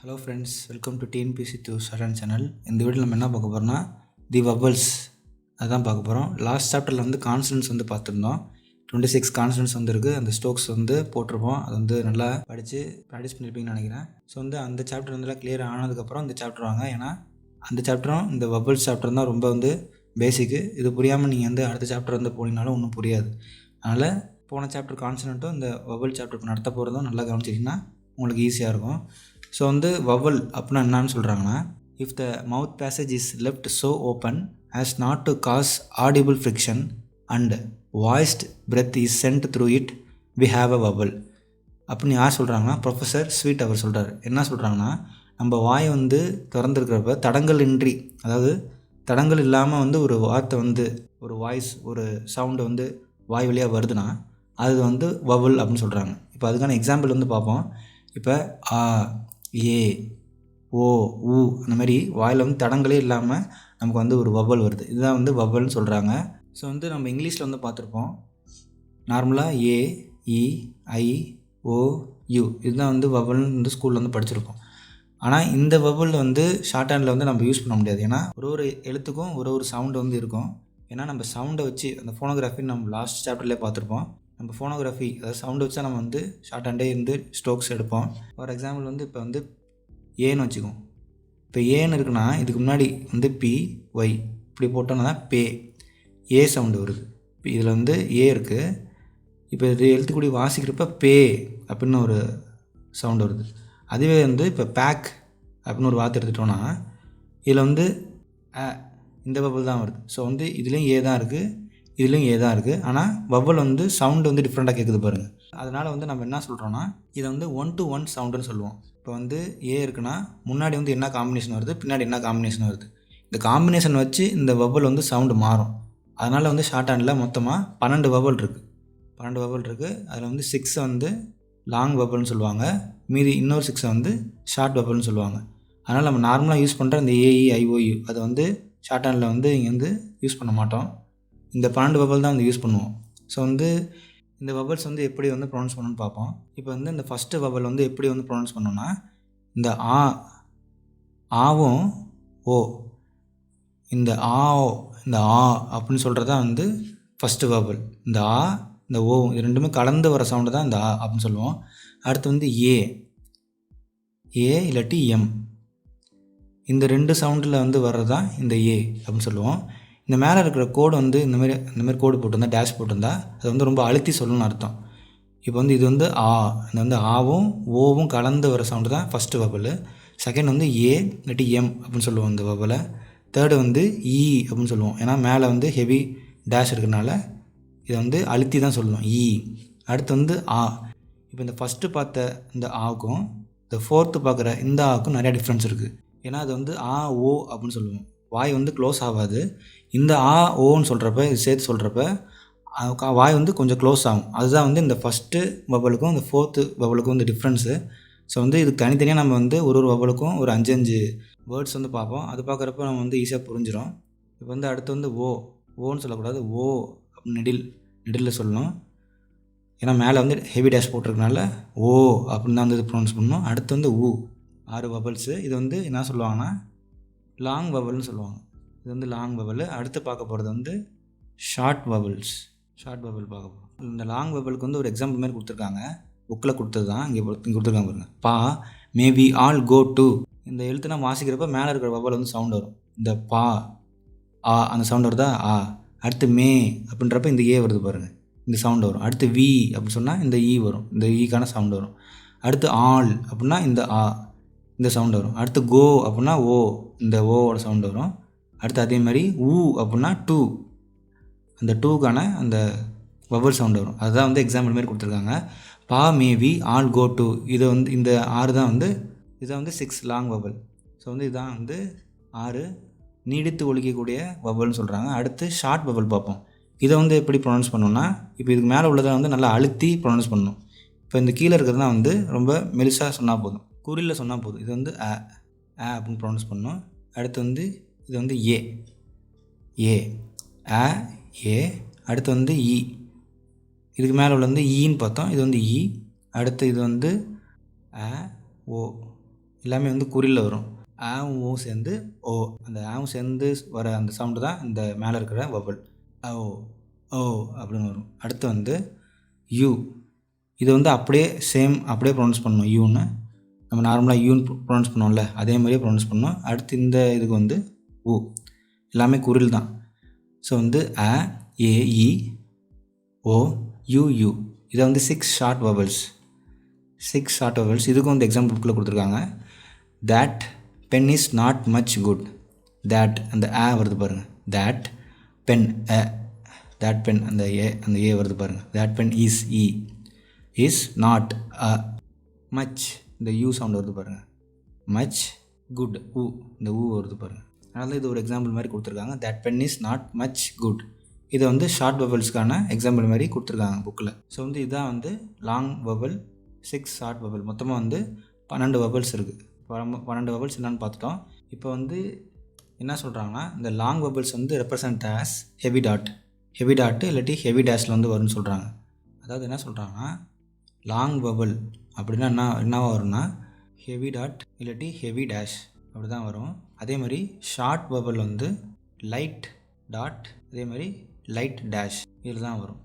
Hello friends, welcome to TNPSC to Charan channel. இந்த வீடியோவில் நம்ம என்ன பார்க்க போகிறோம்னா தி வவல்ஸ் அதுதான் பார்க்க போகிறோம். லாஸ்ட் சாப்டரில் வந்து கான்சனன்ட்ஸ் வந்து பார்த்துருந்தோம். 26 கான்சனன்ட்ஸ் இருக்குது. அந்த ஸ்டோக்ஸ் வந்து போட்டிருப்போம். அது வந்து நல்லா படித்து ப்ராக்டிஸ் பண்ணியிருப்பீங்கன்னு நினைக்கிறேன். ஸோ வந்து அந்த சாப்டர் வந்து கிளியர் ஆனதுக்கப்புறம் இந்த சாப்டர் வாங்க. ஏன்னா அந்த சாப்டரும் இந்த வவல்ஸ் சாப்டர் தான் ரொம்ப வந்து பேசிக்கு. இது புரியாமல் நீங்கள் வந்து அடுத்த சாப்டர் வந்து போனீங்கனாலும் ஒன்றும் புரியாது. அதனால் போன சாப்டர் கான்சனன்ட்டும் இந்த வவல் சாப்டர் நடத்த போகிறதும் நல்லா கவனிச்சிட்டிங்கன்னா உங்களுக்கு ஈஸியாக இருக்கும். ஸோ வந்து வவல் அப்படின்னா என்னன்னு சொல்கிறாங்கன்னா, if the mouth passage is left so open as not to cause audible friction and voiced breath is sent through it we have a vowel அப்படின்னு யார் சொல்கிறாங்கன்னா, ப்ரொஃபஸர் ஸ்வீட் அவர் சொல்கிறார். என்ன சொல்கிறாங்கன்னா, நம்ம வாய் வந்து திறந்துருக்கிறப்ப தடங்கள் இன்றி, அதாவது தடங்கள் இல்லாமல் வந்து ஒரு வார்த்தை வந்து ஒரு வாய்ஸ் ஒரு சவுண்டு வந்து வாய் வழியாக வருதுன்னா அது வந்து வவல் அப்படின்னு சொல்கிறாங்க. இப்போ அதுக்கான எக்ஸாம்பிள் வந்து பார்ப்போம். இப்போ ஆ, ஏ, ஓ, ஊ அந்த மாதிரி வாயில் வந்து தடங்களே இல்லாமல் நமக்கு வந்து ஒரு வவல் வருது. இதுதான் வந்து வவல்னு சொல்கிறாங்க. ஸோ வந்து நம்ம இங்கிலீஷில் வந்து பார்த்துருப்போம். நார்மலாக ஏ, இ, ஐ, ஓ, யூ இதுதான் வந்து வவல்னு வந்து ஸ்கூலில் வந்து படிச்சிருப்போம். ஆனால் இந்த வவல் வந்து ஷார்ட் ஹேண்டில் வந்து நம்ம யூஸ் பண்ண முடியாது. ஏன்னா ஒரு எழுத்துக்கும் ஒரு சவுண்டு வந்து இருக்கும். ஏன்னா நம்ம சவுண்டை வச்சு அந்த ஃபோனோகிராஃபி நம்ம லாஸ்ட் சாப்டர்லேயே பார்த்துருப்போம். நம்ம ஃபோனோகிராஃபி அதாவது சவுண்டு வச்சா நம்ம வந்து ஷார்ட் ஹேண்டே இருந்து ஸ்ட்ரோக்ஸ் எடுப்போம். ஃபார் எக்ஸாம்பிள் வந்து இப்போ வந்து ஏன்னு வச்சுக்கோம். இப்போ ஏன்னு இருக்குன்னா இதுக்கு முன்னாடி வந்து பி, ஒய் இப்படி போட்டோன்னா தான் பே, ஏ சவுண்டு வருது. இப்போ இதில் வந்து ஏ இருக்குது. இப்போ இது எழுத்துக்கூடி வாசிக்கிறப்ப பே அப்படின்னு ஒரு சவுண்டு வருது. அதுவே வந்து இப்போ பேக் அப்படின்னு ஒரு வார்த்தை எடுத்துட்டோன்னா இதில் வந்து இந்த வவல் தான் வருது. ஸோ வந்து இதுலேயும் ஏ தான் இருக்குது, இதுலேயும் ஏ தான் இருக்குது. ஆனால் வவல் வந்து சவுண்டு வந்து டிஃப்ரெண்ட்டாக கேட்குது பாருங்கள். அதனால் வந்து நம்ம என்ன சொல்கிறோன்னா இதை வந்து 1-to-1 சவுண்டுன்னு சொல்லுவோம். இப்போ வந்து ஏ இருக்குன்னா முன்னாடி வந்து என்ன காம்பினேஷன் வருது, பின்னாடி என்ன காம்பினேஷன் வருது, இந்த காம்பினேஷன் வச்சு இந்த வவல் வந்து சவுண்டு மாறும். அதனால் வந்து ஷார்ட் ஹேண்டில் மொத்தமாக 12 வவல் இருக்குது. 12 வவல் இருக்குது. அதில் வந்து 6 வந்து லாங் வவல்னு சொல்லுவாங்க. மீதி இன்னொரு 6 வந்து ஷார்ட் வவல்னு சொல்லுவாங்க. அதனால் நம்ம நார்மலாக யூஸ் பண்ணுற இந்த ஏஇ, ஐஓயு அதை வந்து ஷார்ட் ஹேண்டில் வந்து இங்கே வந்து யூஸ் பண்ண மாட்டோம். இந்த 12 வவல் தான் வந்து யூஸ் பண்ணுவோம். ஸோ வந்து இந்த வவல்ஸ் வந்து எப்படி வந்து ப்ரொனவுன்ஸ் பண்ணணும்னு பார்ப்போம். இப்போ வந்து இந்த ஃபஸ்ட்டு வவல் வந்து எப்படி வந்து ப்ரொனவுன்ஸ் பண்ணோன்னா, இந்த ஆவும் ஓ, இந்த இந்த ஆ அப்படின்னு சொல்கிறதா வந்து ஃபஸ்ட்டு வவல். இந்த ஆ, இந்த ஓ இது ரெண்டுமே கலந்து வர சவுண்டு தான் இந்த ஆ அப்படின்னு சொல்லுவோம். அடுத்து வந்து ஏ இல்லாட்டி எம், இந்த ரெண்டு சவுண்டில் வந்து வர்றது தான் இந்த ஏ அப்படின்னு சொல்லுவோம். இந்த மேலே இருக்கிற கோடு வந்து இந்த மாதிரி கோடு போட்டிருந்தா, டேஷ் போட்டிருந்தா அது வந்து ரொம்ப அழுத்தி சொல்லணும்னு அர்த்தம். இப்போ வந்து இது வந்து ஆ, இந்த வந்து ஆவும் ஓவும் கலந்து வர சவுண்டு தான் ஃபஸ்ட்டு வவல். செகண்ட் வந்து ஏ இல்லாட்டி எம் அப்படின்னு சொல்லுவோம் இந்த வவலை. தேர்டு வந்து இ அப்படின்னு சொல்லுவோம். ஏன்னா மேலே வந்து ஹெவி டேஷ் இருக்கிறனால இதை வந்து அழுத்தி தான் சொல்லணும், இ. அடுத்து வந்து ஆ. இப்போ இந்த ஃபஸ்ட்டு பார்த்த இந்த ஆவுக்கும் இந்த ஃபோர்த்து பார்க்குற இந்த ஆவுக்கும் நிறையா டிஃப்ரென்ஸ் இருக்குது. ஏன்னா அது வந்து ஆ, ஓ அப்படின்னு சொல்லுவோம். வாய் வந்து க்ளோஸ் ஆகாது. இந்த ஆ, ஓன்னு சொல்கிறப்ப இது சேர்த்து சொல்கிறப்ப வாய் வந்து கொஞ்சம் க்ளோஸ் ஆகும். அதுதான் வந்து இந்த ஃபஸ்ட்டு வவலுக்கும் இந்த ஃபோர்த்து வவலுக்கும் வந்து டிஃப்ரென்ஸு. ஸோ வந்து இது தனித்தனியாக நம்ம வந்து ஒரு வவலுக்கும் ஒரு 5 வேர்ட்ஸ் வந்து பார்ப்போம். அது பார்க்குறப்ப நம்ம வந்து ஈஸியாக புரிஞ்சிடும். இப்போ வந்து அடுத்து வந்து ஓன்னு சொல்லக்கூடாது, ஓ நெடில் சொல்லணும். ஏன்னா மேலே வந்து ஹெவி டேஷ் போட்டிருக்கனால ஓ அப்படின்னு தான் வந்து இது ப்ரொனவுன்ஸ் பண்ணணும். அடுத்து வந்து 6 வவல்ஸு. இது வந்து என்ன சொல்லுவாங்கன்னா லாங் வவல்னு சொல்லுவாங்க. இது வந்து லாங் வவல். அடுத்து பார்க்க போகிறது வந்து ஷார்ட் வவல் பார்க்க போகிறோம். இந்த லாங் வவலுக்கு வந்து ஒரு எக்ஸாம்பிள் மாதிரி கொடுத்துருக்காங்க. புக்கில் கொடுத்தது தான் இங்கே கொடுத்துருக்காங்க பாருங்க. Pa, may we all go to, இந்த எழுத்து நம்ம வாசிக்கிறப்ப மேலே இருக்கிற வவல் வந்து சவுண்ட் வரும். இந்த பா, ஆ அந்த சவுண்ட் வருதா, ஆ. அடுத்து மே அப்படின்றப்ப இந்த ஏ வருது பாருங்கள், இந்த சவுண்டு வரும். அடுத்து வி அப்படின்னு சொன்னால் இந்த ஈ வரும், இந்த ஈக்கான சவுண்டு வரும். அடுத்து ஆல் அப்படின்னா இந்த ஆ, இந்த சவுண்டு வரும். அடுத்து கோ அப்படின்னா ஓ, இந்த ஓவோட சவுண்டு வரும். அடுத்து அதே மாதிரி ஊ அப்படின்னா டூ, அந்த டூக்கான அந்த வவல் சவுண்டு வரும். அதுதான் வந்து எக்ஸாம்பிள் மாதிரி கொடுத்துருக்காங்க. Pa, may we all go to, இதை வந்து இந்த 6 தான் வந்து இதை வந்து 6 லாங் வவல். ஸோ வந்து இதுதான் வந்து 6 நீடித்து ஒழிக்கக்கூடிய வவல்னு சொல்கிறாங்க. அடுத்து ஷார்ட் வவல் பார்ப்போம். இதை வந்து எப்படி ப்ரொனவுன்ஸ் பண்ணணும்னா, இப்போ இதுக்கு மேலே உள்ளதை வந்து நல்லா அழுத்தி ப்ரொனவுன்ஸ் பண்ணணும். இப்போ இந்த கீழே இருக்கிறது தான் வந்து ரொம்ப மெலிசாக சொன்னால் போதும், குறியில் சொன்னால் போதும். இது வந்து அப்படின்னு ப்ரொனவுன்ஸ் பண்ணணும். அடுத்து வந்து இது வந்து ஏ ஏ. அடுத்து வந்து இ, இதுக்கு மேலே உள்ள வந்து ஈன்னு பார்த்தோம். இது வந்து இ. அடுத்து இது வந்து ஓ, எல்லாமே வந்து குறியில் வரும். ஊ சேர்ந்து ஓ, அந்த சேர்ந்து வர அந்த சவுண்டு தான் இந்த மேலே இருக்கிற வவல். ஓ ஓ அப்படின்னு வரும். அடுத்து வந்து யூ, இது வந்து அப்படியே சேம் அப்படியே ப்ரொனவுன்ஸ் பண்ணணும். யூன்னு நம்ம நார்மலாக யூன்னு ப்ரொனவுன்ஸ் பண்ணுவோம்ல, அதே மாதிரியே ப்ரொனவுன்ஸ் பண்ணணும். அடுத்து இந்த இதுக்கு வந்து ஊ, எல்லாமே குறில் தான். ஸோ வந்து ஏ இ ஓ யூ யூ, இதை வந்து 6 ஷார்ட் வவல்ஸ். 6 short vowels. இதுக்கும் வந்து எக்ஸாம்பிள் புக்கில் கொடுத்துருக்காங்க. That pen is not much good. That அந்த வருது பாருங்கள். தேட் பென் தேட் பென் அந்த ஏ வருது பாருங்கள். That pen is not much, இந்த யூ சவுண்ட் வருது பாருங்கள். மச் குட் இந்த வருது பாருங்கள். அதனால இது ஒரு எக்ஸாம்பிள் மாதிரி கொடுத்துருக்காங்க. That pen is not much good. இதை வந்து ஷார்ட் வவல்ஸ்க்கான எக்ஸாம்பிள் மாதிரி கொடுத்துருக்காங்க புக்கில். ஸோ வந்து இதுதான் வந்து லாங் வவல், 6 ஷார்ட் வவல். மொத்தமாக வந்து 12 வவல்ஸ் இருக்குது. 12 வவல்ஸ் என்னென்னு பார்த்துட்டோம். இப்போ வந்து என்ன சொல்கிறாங்கன்னா, இந்த லாங் வவல்ஸ் வந்து ரெப்ரசன்ட் ஆஸ் ஹெவி டாட்டு இல்லாட்டி ஹெவி டேஷில் வந்து வரும்னு சொல்கிறாங்க. அதாவது என்ன சொல்கிறாங்கன்னா, லாங் வவல் அப்படின்னா என்னவா வரும்னா ஹெவி டாட் இல்லாட்டி ஹெவி டேஷ் அப்படி தான் வரும். அதே மாதிரி ஷார்ட் வவல் வந்து லைட் டாட், அதே மாதிரி லைட் டேஷ் இதில் தான் வரும்.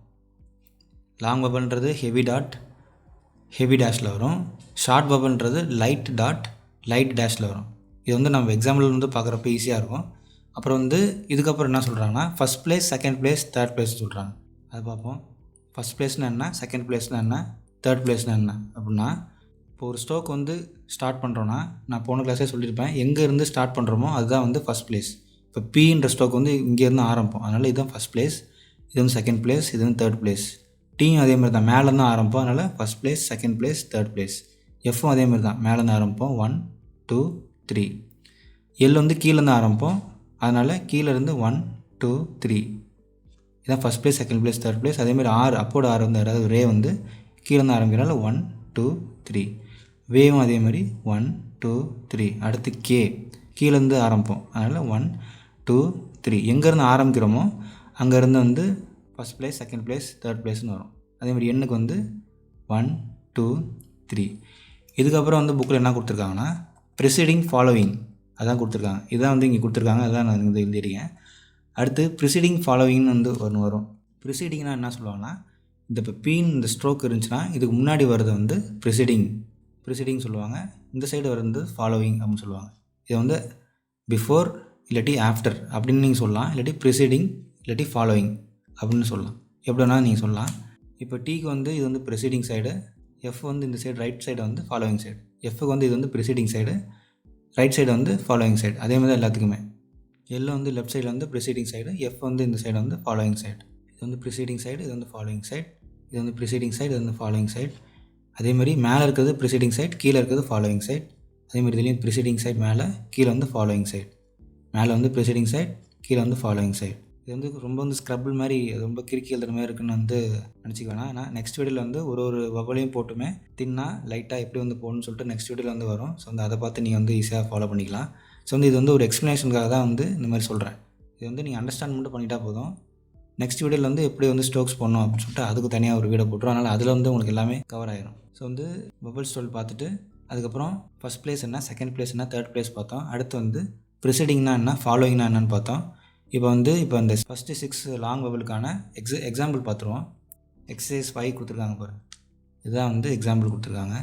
லாங் வவல்ன்றது ஹெவி டாட் ஹெவி டேஷில் வரும். ஷார்ட் வவல்ன்றது லைட் டாட் லைட் டேஷில் வரும். இது வந்து நம்ம எக்ஸாம்பிள் வந்து பார்க்குறப்ப ஈஸியாக இருக்கும். அப்புறம் வந்து இதுக்கப்புறம் என்ன சொல்கிறாங்கன்னா, first place, second place, third place சொல்கிறாங்க. அது பார்ப்போம். ஃபஸ்ட் பிளேஸ்னால் என்ன, செகண்ட் பிளேஸ்னால் என்ன, தேர்ட் பிளேஸ்னால் என்ன அப்படின்னா, இப்போ ஒரு ஸ்ட்ரோக் வந்து ஸ்டார்ட் பண்ணுறோன்னா, நான் போன கிளாஸே சொல்லியிருப்பேன், எங்கேருந்து ஸ்டார்ட் பண்ணுறோமோ அதுதான் வந்து ஃபஸ்ட் பிளேஸ். இப்போ பீன்ற ஸ்ட்ரோக் வந்து இங்கேருந்து ஆரம்பம், அதனால் இதுதான் ஃபஸ்ட் பிளேஸ். இது வந்து செகண்ட் பிளேஸ், இது வந்து தேர்ட் பிளேஸ். டீயும் அதே மாதிரி தான், மேலேருந்து ஆரம்பம், அதனால் first place, second place, third place. எஃப்பும் அதே மாதிரி தான், மேலேருந்து ஆரம்பம் 1 2 3. எல் வந்து கீழேருந்து ஆரம்பம், அதனால் கீழேருந்து 1 2 3. இதான் first place, second place, third place. அதேமாதிரி அப்போட வந்து அதாவது ரே வந்து கீழேருந்து ஆரம்பிக்கிறனால 1 2 3. வேவும் அதே மாதிரி 1 2 3. அடுத்து கே கீழேருந்து ஆரம்பம், அதனால் 1 2 3. எங்கேருந்து ஆரம்பிக்கிறோமோ அங்கேருந்து வந்து first place, second place, third பிளேஸ்னு வரும். அதேமாதிரி எண்ணுக்கு வந்து 1 2 3. இதுக்கப்புறம் வந்து புக்கில் என்ன கொடுத்துருக்காங்கன்னா, ப்ரிசீடிங் ஃபாலோவிங் அதான் கொடுத்துருக்காங்க. இதான் வந்து இங்கே கொடுத்துருக்காங்க, அதான் நான் வந்து எழுதியிருக்கேன். அடுத்து ப்ரிசீடிங் ஃபாலோவிங்னு வந்து ஒன்று வரும். ப்ரிசீடிங்னா என்ன சொல்லுவாங்கன்னா, இப்போ பீன் இந்த ஸ்ட்ரோக் இருந்துச்சுன்னா இதுக்கு முன்னாடி வர்றது வந்து ப்ரிசீடிங் சொல்லுவாங்க. இந்த சைடு வர்றது ஃபாலோவிங் அப்படின்னு சொல்லுவாங்க. இதை வந்து பிஃபோர் இல்லாட்டி ஆஃப்டர் அப்படின்னு நீங்கள் சொல்லலாம், இல்லாட்டி ப்ரிசீடிங் இல்லாட்டி ஃபாலோவிங் அப்படின்னு சொல்லலாம். எப்படின்னா நீங்கள் சொல்லலாம். இப்போ டீக்கு வந்து இது வந்து ப்ரிசீடிங் சைடு, எஃப் வந்து இந்த சைடு ரைட் சைடு வந்து ஃபாலோவிங் சைடு. எஃப்க்கு வந்து இது வந்து ப்ரிசீடிங் சைடு, ரைட் சைடு வந்து ஃபாலோவிங் சைடு. அதே மாதிரி தான் எல்லாத்துக்குமே. எல் வந்து லெஃப்ட் சைடில் வந்து ப்ரிசீடிங் சைடு, எஃப் வந்து இந்த சைடு வந்து ஃபாலோவிங் சைடு. இது வந்து ப்ரிசீடிங் சைடு, இது வந்து ஃபாலோவிங் சைடு, இது வந்து ப்ரிசீடிங் சைடு, இது வந்து ஃபாலோவிங் சைடு. அதேமாதிரி மேலே இருக்கிறது ப்ரிசீடிங் சைடு, கீழே இருக்கிறது ஃபாலோவிங் சைடு. அதேமாதிரி இதுலேயும் ப்ரிசீடிங் சைடு மேலே, கீழே வந்து ஃபாலோவிங் சைடு. மேலே வந்து ப்ரிசீடிங் சைடு, கீழே வந்து ஃபாலோவிங் சைடு. இது வந்து ரொம்ப வந்து ஸ்க்ரபிள் மாதிரி, ரொம்ப கிறுக்கி எழுதுற மாதிரி இருக்குன்னு வந்து நினச்சிக்க வேணாம். ஆனால் நெக்ஸ்ட் வீடியோவில் வந்து ஒரு வவலையும் போட்டுமே லைட்டாக எப்படி வந்து போகணும்னு சொல்லிட்டு நெக்ஸ்ட் வீடியோவில் வந்து வரும். ஸோ வந்து அதை பார்த்து நீங்கள் வந்து ஈஸியாக ஃபாலோ பண்ணிக்கலாம். ஸோ வந்து இது வந்து ஒரு எக்ஸ்ப்ளனேஷனுக்காக தான் வந்து இந்த மாதிரி சொல்கிறேன். இது வந்து நீங்கள் அண்டர்ஸ்டாண்ட் மட்டும் பண்ணிட்டா போதும். நெக்ஸ்ட் வீடியோவில் வந்து எப்படி வந்து ஸ்ட்ரோக்ஸ் பண்ணணும் அப்படின்னு சொல்லிட்டு அதுக்கு தனியாக ஒரு வீடியோ போட்டுரும். அதனால் அதில் வந்து உங்களுக்கு எல்லாமே கவர் ஆகிரும். ஸோ வந்து வவல் ஸ்டோல் பார்த்துட்டு அதுக்கப்புறம் ஃபஸ்ட் பிளேஸ் என்ன, செகண்ட் பிளேஸ் என்ன, தேர்ட் பிளேஸ் பார்த்தோம். அடுத்து வந்து ப்ரிசீடிங்னா என்ன, ஃபாலோயிங்னா என்னன்னு பார்த்தோம். இப்போ இந்த ஃபஸ்ட்டு 6 லாங் வவலுக்கான எக்ஸாம்பிள் பார்த்துருவோம். எக்ஸசைஸ் 5 கொடுத்துருக்காங்க பாரு, இதுதான் வந்து எக்ஸாம்பிள் கொடுத்துருக்காங்க.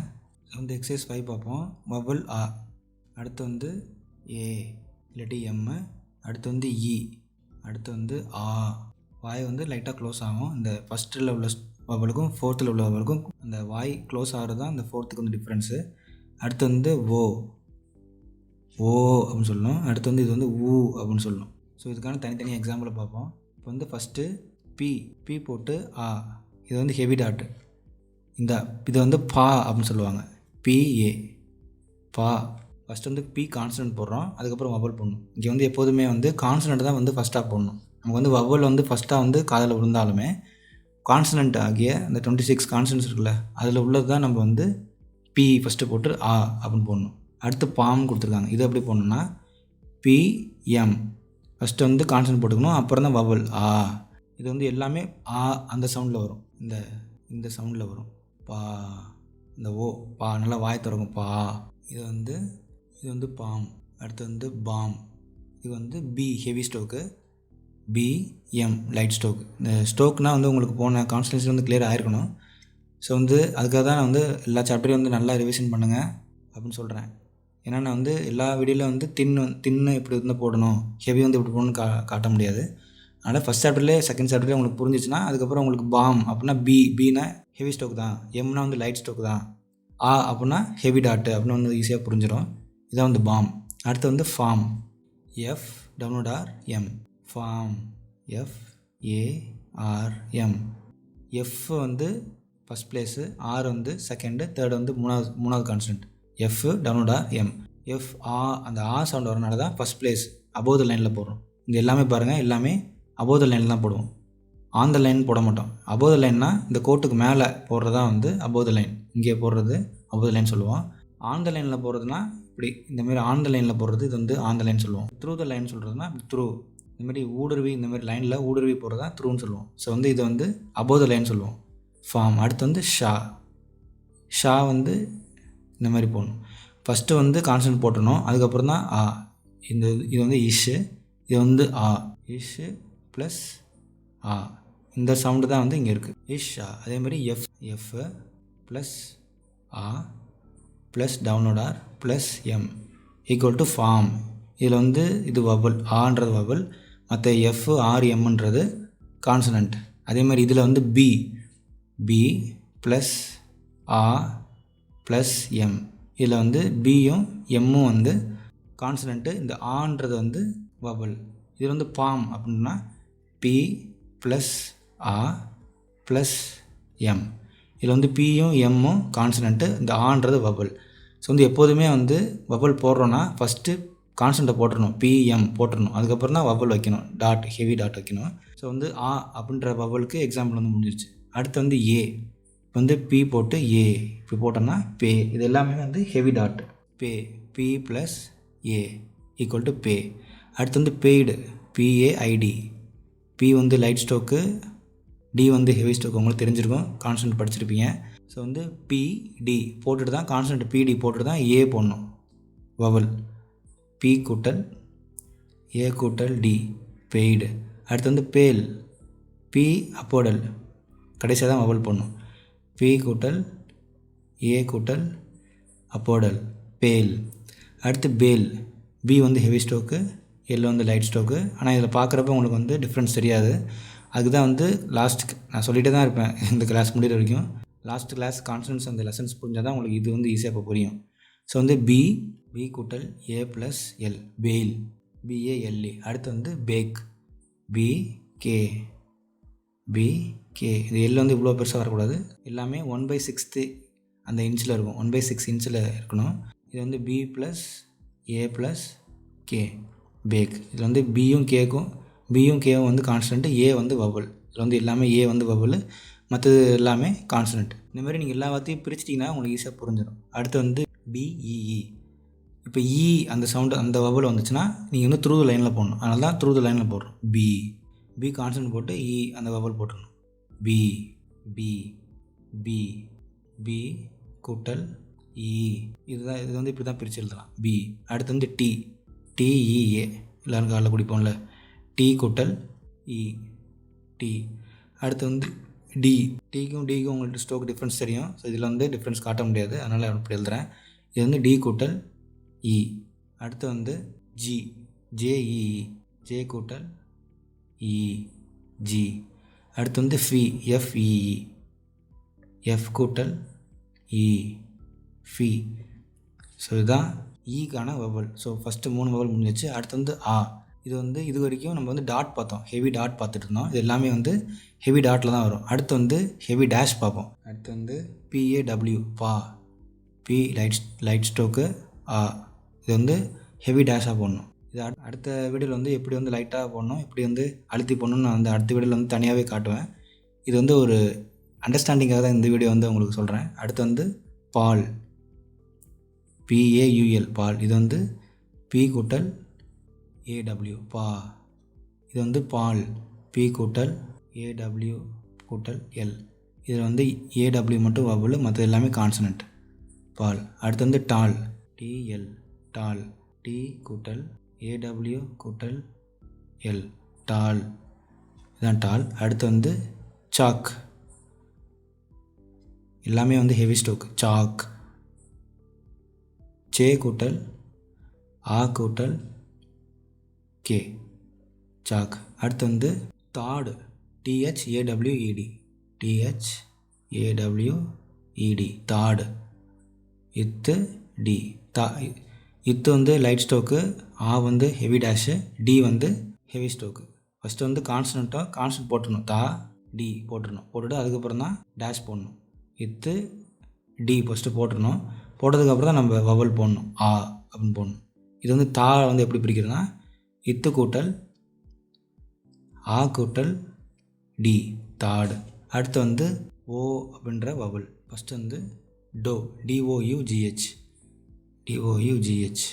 வந்து எக்ஸசைஸ் 5 பார்ப்போம். வவல் ஆ, அடுத்து வந்து ஏ இல்லாட்டி எம், அடுத்து வந்து இ, அடுத்து வந்து ஆ. வாய் வந்து லைட்டாக க்ளோஸ் ஆகும். இந்த ஃபஸ்ட்டில் உள்ள வவலுக்கும் ஃபோர்த்தில் உள்ள வவலுக்கும் அந்த வாய் க்ளோஸ் ஆகிறது தான் இந்த ஃபோர்த்துக்கு வந்து டிஃப்ரென்ஸு. அடுத்து வந்து ஓ அப்படின்னு சொல்லணும். அடுத்து வந்து இது வந்து ஊ அப்படின்னு சொல்லணும். ஸோ இதுக்கான தனித்தனி எக்ஸாம்பிளை பார்ப்போம். இப்போ வந்து ஃபஸ்ட்டு பி போட்டு ஆ, இது வந்து ஹெவி டாட்டு. இது வந்து பா அப்படின்னு சொல்லுவாங்க. பிஏ பா. ஃபஸ்ட்டு வந்து பி கான்சனன்ட் போடுறோம், அதுக்கப்புறம் வவல் போடணும். இங்கே வந்து எப்போதுமே வந்து கான்சனன்ட் தான் வந்து ஃபஸ்ட்டாக போடணும். நமக்கு வந்து வவல் வந்து ஃபஸ்ட்டாக வந்து காதில் விழுந்தாலுமே கான்சனன்ட் ஆகிய அந்த 26 கான்சனன்ட்ஸ் இருக்குல்ல, அதில் உள்ளது தான் நம்ம வந்து பி ஃபஸ்ட்டு போட்டு ஆ அப்படின்னு போடணும். அடுத்து பாம் கொடுத்துருக்காங்க. இது எப்படி போடணுன்னா பிஎம், ஃபஸ்ட்டு வந்து கான்சனன்ட் போட்டுக்கணும், அப்புறம் தான் வவல் ஆ. இது வந்து எல்லாமே ஆ அந்த சவுண்டில் வரும், இந்த சவுண்டில் வரும். பா, இந்த ஓ பா நல்லா வாய் திறக்கும் பா. இது வந்து இது வந்து பாம். அடுத்து வந்து பாம். இது வந்து B heavy ஸ்டோக்கு, PM light stroke. இந்த ஸ்டோக்னால் வந்து உங்களுக்கு போன கான்ஸ்டன்சி வந்து கிளியர் ஆகிருக்கணும். ஸோ வந்து அதுக்காக தான் நான் வந்து எல்லா சாப்டரையும் வந்து நல்லா ரிவிஷன் பண்ணுங்கள் அப்படின்னு சொல்கிறேன். ஏன்னா நான் வந்து எல்லா வீடியோவில் வந்து தின்னு இப்படி வந்து போடணும், ஹெவி வந்து இப்படி போடணும்னு காட்ட முடியாது. அதனால் ஃபஸ்ட் சாப்டர்லேயே செகண்ட் சாப்டர்லேயே உங்களுக்கு புரிஞ்சிச்சுன்னா அதுக்கப்புறம் உங்களுக்கு பாம் அப்படின்னா பினா ஹெவி ஸ்டோக் தான், எம்னா வந்து லைட் ஸ்டோக் தான், அப்படின்னா ஹெவி டாட்டு அப்படின்னு வந்து ஈஸியாக புரிஞ்சிடும். இதான் வந்து பாம். அடுத்து வந்து farm, FWRM, farm, FARM. F வந்து ஃபஸ்ட் பிளேஸு, ஆர் வந்து செகண்டு, தேர்டு வந்து மூணாவது கான்ஸ்டன்ட். FWRM. அந்த சவுண்ட் வரனால தான் ஃபஸ்ட் பிளேஸ் அபோவ் த லைனில் போடுறோம். இங்கே எல்லாமே பாருங்கள், எல்லாமே அபோவ் த லைனில் தான் போடுவோம், ஆன் த லைன் போட மாட்டோம். அபோவ் த லைன்னா இந்த கோட்டுக்கு மேலே போடுறது தான் வந்து அபோவ் த லைன், இங்கே போடுறது அபோவ் த லைன் சொல்லுவோம். ஆன் த லைனில் போடுறதுனா இப்படி இந்தமாரி ஆன் த லைனில் போடுறது இது வந்து ஆன் த லைன் சொல்லுவோம். த்ரூ த லைன் சொல்கிறதுனா த்ரூ, இந்தமாரி ஊடுருவி இந்தமாரி லைனில் ஊடுருவி போடுறது தான் த்ரூன்னு சொல்லுவோம். ஸோ வந்து இதை வந்து அபோவ் த லைன் சொல்லுவோம், ஃபார்ம். அடுத்து வந்து ஷா வந்து இந்த மாதிரி போடணும். ஃபஸ்ட்டு வந்து கான்ஸ்டன்ட் போட்டணும், அதுக்கப்புறம் தான் இது வந்து இஷ்ஷு, இது வந்து இஷ்ஷு ப்ளஸ் இந்த சவுண்டு தான் வந்து இங்கே இருக்குது, இஷ்ஷா. அதேமாதிரி F plus plus download R plus M equal to farm. இதில் வந்து இது வவல், ஆன்றது வவல், மற்ற FRMன்றது கான்சனண்ட். அதேமாதிரி இதில் வந்து பி ப்ளஸ் ப்ளஸ் எம், இதில் வந்து பியும் எம்மும் வந்து கான்சனண்ட்டு, இந்த ஆன்றது வந்து வவல். இது வந்து பாம் அப்படின்னா பி ப்ளஸ் ப்ளஸ் எம், இதில் வந்து பியும் எம்மும் கான்சனண்ட்டு, இந்த ஆன்றது வவல். ஸோ வந்து எப்போதுமே வந்து வவல் போடுறோன்னா ஃபஸ்ட்டு கான்ஸ்டண்ட்டை போட்டுடணும், பிஎம் போட்டுடணும், அதுக்கப்புறம் தான் வவல் வைக்கணும், டாட் ஹெவி டாட் வைக்கணும். ஸோ வந்து அப்படின்ற வவலுக்கு எக்ஸாம்பிள் வந்து முடிஞ்சிருச்சு. அடுத்து வந்து ஏ, இப்போ வந்து பி போட்டு ஏ இப்படி போட்டோம்னா பே, இது எல்லாமே வந்து heavy dot, P plus A equal to pay. அடுத்து வந்து பெய்டு, PAID. பி வந்து லைட் ஸ்டோக்கு, டி வந்து ஹெவி ஸ்டோக், உங்களுக்கு தெரிஞ்சிருக்கும், கான்ஸ்டன்ட் படிச்சிருப்பீங்க. ஸோ வந்து PD போட்டுட்டு தான் கான்ஸ்டன்ட், PD போட்டுட்டு தான் ஏ போடணும், வவல். P கூட்டல் A கூட்டல் D, பெய்டு. அடுத்து வந்து பேல், P அப்போடல், கடைசியாக தான் வவல் போடணும், P கூட்டல் A கூட்டல் அப்போடல், பேல். அடுத்து பேல், B வந்து ஹெவி ஸ்டோக்கு, எல் வந்து லைட் ஸ்டோக்கு. ஆனால் இதில் பார்க்குறப்ப உங்களுக்கு வந்து டிஃப்ரென்ஸ் தெரியாது. அதுக்கு தான் வந்து நான் சொல்லிகிட்டே தான் இருப்பேன் இந்த கிளாஸ் முடிகிற வரைக்கும். லாஸ்ட் கிளாஸ் கான்ஸ்டன்ட்ஸ் அந்த லெசன்ஸ் புரிஞ்சால் தான் உங்களுக்கு இது வந்து ஈஸியாக இப்போ புரியும். ஸோ வந்து பி கூட்டல் A plus L, bale, BALE. அடுத்து வந்து பேக், BK. இது எல் வந்து இவ்வளோ பெருசாக வரக்கூடாது, எல்லாமே 1/6 அந்த இன்ச்சில் இருக்கும், 1/6 இன்ச்சில் இருக்கணும். இது வந்து B plus A plus K, bake. இதில் வந்து பியும் கேவும் வந்து கான்ஸ்டன்ட்டு, ஏ வந்து வவல். இதில் வந்து எல்லாமே ஏ வந்து வவல், மற்றது எல்லாமே கான்ஸ்டன்ட். இந்த மாதிரி நீங்கள் எல்லா வார்த்தையும் பிரிச்சிட்டிங்கன்னா உங்களுக்கு ஈஸியாக புரிஞ்சிடும். அடுத்து வந்து BEE. இப்போ அந்த சவுண்டு அந்த வவல் வந்துச்சுன்னா நீங்கள் வந்து த்ரூ த லைனில் போடணும், அதனால தான் த்ரூ த லைனில் போடுறோம். பி கான்ஸ்டன்ட் போட்டு அந்த வவல் போட்டுடணும், பி கூட்டல் இது வந்து இப்படி தான் பிரித்து எழுதலாம், பி. அடுத்து வந்து TEA, எல்லோரும் காலைல குடிப்போம்ல, டி கூட்டல் டி. அடுத்து வந்து டிக்கும் உங்கள்கிட்ட ஸ்டோக் டிஃப்ரென்ஸ் தெரியும். ஸோ இதில் வந்து டிஃப்ரென்ஸ் காட்ட முடியாது, அதனால் அப்படி எழுதுகிறேன். இது வந்து டி கூட்டல் அடுத்து வந்து JEE, ஜே கூட்டல் ஜி. அடுத்து வந்து FEE, எஃப் கூட்டல் ஃபி. ஸோ இதுதான் ஈக்கான வவல். ஸோ ஃபஸ்ட்டு 3 வவல் முடிஞ்சிச்சு. அடுத்து வந்து இது வந்து இது வரைக்கும் நம்ம வந்து டாட் பார்த்தோம், ஹெவி டாட் பார்த்துட்டு இருந்தோம். இது எல்லாமே வந்து ஹெவி டாட்டில் தான் வரும். அடுத்து வந்து ஹெவி டேஷ் பார்ப்போம். அடுத்து வந்து PAW, பி லைட் ஸ்டோக்கு, இது வந்து ஹெவி டேஷாக போடணும். இது அடுத்த வீடியோவில் வந்து எப்படி வந்து லைட்டாக போடணும், எப்படி வந்து அழுத்தி போடணும்னு நான் வந்து அடுத்த வீடியோவில் வந்து தனியாகவே காட்டுவேன். இது வந்து ஒரு அண்டர்ஸ்டாண்டிங்காக தான் இந்த வீடியோ வந்து உங்களுக்கு சொல்கிறேன். அடுத்து வந்து பால், PAUL, பால். இது வந்து P கூட்டல் AW, இது வந்து பால், P கூட்டல் AW கூட்டல் எல். இதில் வந்து AW மட்டும் வவல், மற்ற எல்லாமே கான்சனண்ட், பால். அடுத்து வந்து டால், TL, டால், டி கூட்டல் ஏடபிள்யூ கூட்டல் எல், டால். இதுதான் டால். அடுத்து வந்து சாக், எல்லாமே வந்து ஹெவி ஸ்டோக். சாக், சே கூட்டல் ஆ கூட்டல் கே, சாக். அடுத்து வந்து தாடு, டிஹெச்ஏடபிள்யூஇடி, டிஹெச்ஏடபிள்யூஇடி, தாடு. இத்து டி, இத்து வந்து லைட் ஸ்டோக்கு, ஆ வந்து ஹெவி டேஷு, டி வந்து ஹெவி ஸ்டோக்கு. ஃபஸ்ட்டு வந்து கான்ஸ்டன்ட் போட்டுடணும். தா டி போட்டுடணும். போட்டுட்டு அதுக்கப்புறம் தான் டேஷ் போடணும். இத்து டி ஃபஸ்ட்டு போட்டுடணும். போட்டதுக்கப்புறம் தான் நம்ம வவல் போடணும். ஆ அப்படின்னு போடணும். இது வந்து தா வந்து எப்படி பிரிக்கிறதுனா இத்து கூட்டல் ஆ கூட்டல் டி, தாடு. அடுத்து வந்து ஓ அப்படின்ற வவல். ஃபஸ்ட்டு வந்து டோ, டிஓயூஜிஹெச், டிஓயூஜிஹெச்,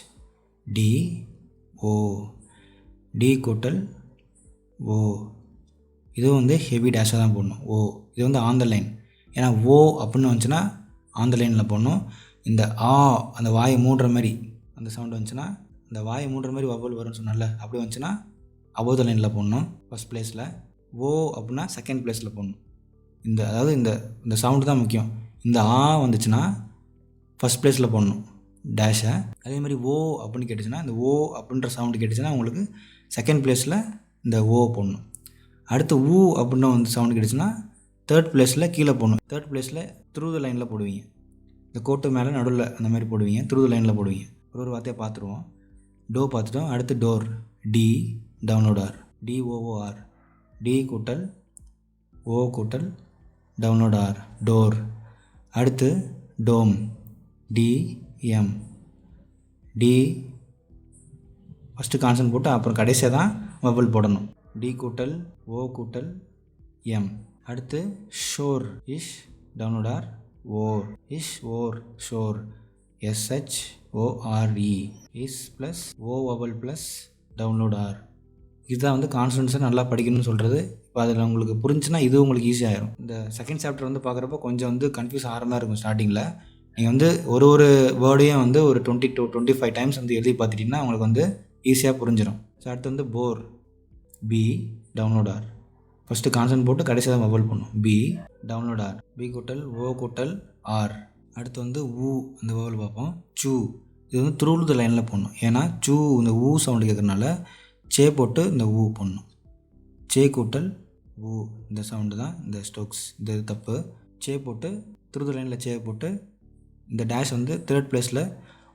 டி ஓ, டி கூட்டல் ஓ. இதுவும் வந்து ஹெவி டேஷாக தான் போடணும். ஓ, இது வந்து ஆன் த லைன். ஏன்னா ஓ அப்படின்னு வந்துச்சுன்னா ஆன் த லைனில் போடணும். இந்த ஆ அந்த வாயை மூடுற மாதிரி அந்த சவுண்டு வந்துச்சுன்னா, அந்த வாயை மூடுற மாதிரி வவல் வரும்னு சொன்னால, அப்படி வந்துச்சுன்னா அபோவ் த லைனில் போடணும் ஃபஸ்ட் ப்ளேஸில். ஓ அப்படின்னா செகண்ட் ப்ளேஸில் போடணும். அதாவது இந்த சவுண்டு தான் முக்கியம். இந்த ஆ வந்துச்சுன்னா ஃபஸ்ட் ப்ளேஸில் போடணும் டேஷை. அதே மாதிரி ஓ அப்படின்னு கேட்டுச்சுன்னா, இந்த ஓ அப்படின்ற சவுண்டு கேட்டுச்சுன்னா உங்களுக்கு செகண்ட் ப்ளேஸில் இந்த ஓ போடணும். அடுத்து ஊ அப்படின்னு வந்து சவுண்டு கேட்டுச்சுன்னா தேர்ட் ப்ளேஸில் கீழே போடணும். தேர்ட் ப்ளேஸில் த்ரூ த லைனில் போடுவீங்க. இந்த கோட்டு மேலே நடுவில் அந்த மாதிரி போடுவீங்க. த்ரூ த லைனில் போடுவீங்க. ஒரு வார்த்தையை பார்த்துருவோம். டோ பார்த்துட்டோம். அடுத்து டோர், டி டவுன்லோடார், டிஓஓஆர், டி கூட்டல் ஓ கூட்டல் டவுன்லோடார், டோர். அடுத்து டோம், டிஎம், டி ஃபஸ்ட்டு கான்சன்ட் போட்டு அப்புறம் கடைசியாக தான் வவல் போடணும். டி கூட்டல் ஓ கூட்டல் எம். அடுத்து ஷோர், இஷ் டவுன்லோடார், or, is or shore, S H O R E, is plus O vowel plus டவுன்லோடார். இதுதான் வந்து கான்சனன்ஸை நல்லா படிக்கணும்னு சொல்கிறது. இப்போ அதில் உங்களுக்கு புரிஞ்சுன்னா இது உங்களுக்கு ஈஸியாகிடும். இந்த செகண்ட் சாப்டர் வந்து பார்க்குறப்போ கொஞ்சம் வந்து கன்ஃபியூஸ் ஆகிற மாதிரி இருக்கும் ஸ்டார்டிங்கில். நீங்கள் வந்து ஒரு வேர்டையும் வந்து ஒரு 20 to 25 டைம்ஸ் வந்து எழுதி பார்த்துட்டிங்கன்னா உங்களுக்கு வந்து ஈஸியாக புரிஞ்சிடும். ஸோ அடுத்து வந்து போர், பி டவுன்லோடார். ஃபஸ்ட்டு கான்சன்ட் போட்டு கடைசியாக தான் வவல் பண்ணும். பி டவுன்லோடார், பி கூட்டல் ஓ கூட்டல் ஆர். அடுத்து வந்து ஊ அந்த வவல் பார்ப்போம். சூ, இது வந்து த்ரூ த லைனில் போடணும். ஏன்னா சூ இந்த ஊ சவுண்டு கேட்குறதுனால சே போட்டு இந்த ஊ போடணும். சே கூட்டல் ஊ இந்த சவுண்டு தான் இந்த ஸ்டோக்ஸ். இது தப்பு. சே போட்டு த்ரூ த லைனில் சே போட்டு இந்த டேஷ் வந்து தேர்ட் ப்ளேஸில்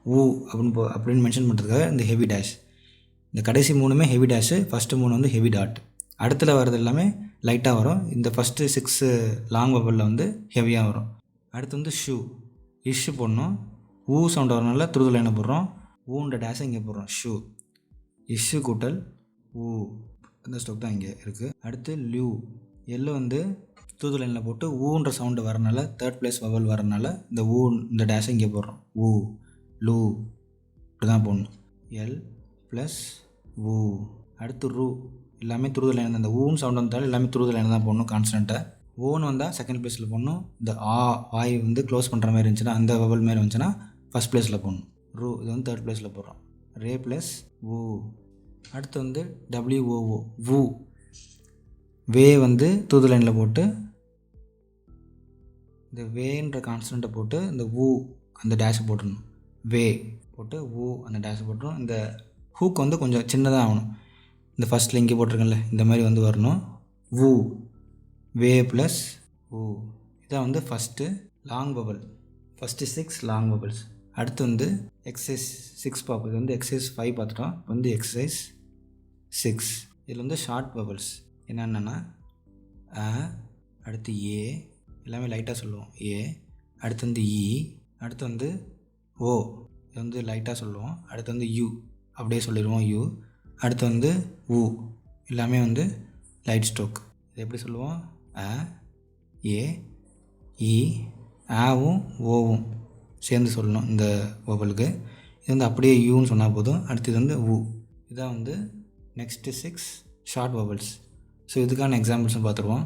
ஊ அப்படின்னு மென்ஷன் பண்ணுறதுக்காக இந்த ஹெவி டேஷ். இந்த கடைசி மூணுமே ஹெவி டேஷு, ஃபஸ்ட்டு மூணு வந்து ஹெவி டாட். அடுத்துல வர்றது எல்லாமே லைட்டாக வரும். இந்த ஃபஸ்ட்டு 6 லாங் வவலில் வந்து ஹெவியாக வரும். அடுத்து வந்து ஷூ, இஷ்ஷு போடணும். ஊ சவுண்ட் வரனால த்ரூ த லைனை போடுறோம். ஊன்ற டேஷை இங்கே போடுறோம். ஷூ, இஷ்ஷு கூட்டல் ஊ, இந்த ஸ்டோக் தான் இங்கே இருக்குது. அடுத்து லியூ, எல்லு வந்து த்ரூ த லைனில் போட்டு ஊன்ற சவுண்டு வரனால தேர்ட் ப்ளேஸ் வவல் வரனால இந்த ஊ இந்த டேஷை இங்கே போடுறோம். ஊ, லூ, இப்படி தான் போடணும். எல் ப்ளஸ் ஊ. அடுத்து ரூ, எல்லாமே த்ரூ த லைன். அந்த ஊன்னு சவுண்ட் வந்தாலும் எல்லாமே த்ரூ த லைன் தான் போடணும் கான்ஸ்டன்ட்டை. ஓன்னு வந்தால் செகண்ட் ப்ளேஸில் போடணும். இந்த ஆ வாய் வந்து க்ளோஸ் பண்ணுற மாதிரி இருந்துச்சுன்னா அந்த வவல் மாதிரி இருந்துச்சுன்னா ஃபஸ்ட் ப்ளேஸில் போடணும். ரூ, இது வந்து தேர்ட் ப்ளேஸில் போடுறோம். ரே ப்ளஸ் ஊ. அடுத்து வந்து டபிள்யூஓஓ, வூ. வே வந்து த்ரூ த லைனில் போட்டு இந்த வேன்ற கான்ஸ்டன்ட்டை போட்டு இந்த ஊ அந்த டேஷை போட்டுடணும். வே போட்டு ஊ அந்த டேஷை போட்டுரும். இந்த ஹூக் வந்து கொஞ்சம் சின்னதாக ஆகணும். இந்த ஃபஸ்ட்டில் இங்கே போட்டிருக்கேன்ல இந்த மாதிரி வந்து வரணும். வூ, வே ப்ளஸ் ஊ. இதான் வந்து first long vowel. First 6 long vowels. அடுத்து வந்து எக்ஸசைஸ் 6 பார்ப்போம். இது வந்து எக்ஸசைஸ் 5 பார்த்துட்டோம். வந்து எக்ஸசைஸ் 6. இதில் வந்து ஷார்ட் வவல்ஸ் என்னென்னா அ, அடுத்து ஏ, எல்லாமே லைட்டாக சொல்லுவோம். ஏ, அடுத்து வந்து இ, அடுத்து வந்து ஓ, இது வந்து லைட்டாக சொல்லுவோம். அடுத்து வந்து யூ, அப்படியே சொல்லிடுவோம் யூ. அடுத்து வந்து ஊ, எல்லாமே வந்து லைட் ஸ்ட்ரோக். இது எப்படி சொல்லுவோம்? அ, ஏ, இ, ஆவும் ஓவும் சேர்ந்து சொல்லணும் இந்த வவலுக்கு. இது வந்து அப்படியே யூன்னு சொன்னால் போதும். அடுத்தது வந்து ஊ. இதான் வந்து நெக்ஸ்ட்டு 6 ஷார்ட் வவல்ஸ். ஸோ இதுக்கான எக்ஸாம்பிள்ஸும் பார்த்துருவோம்.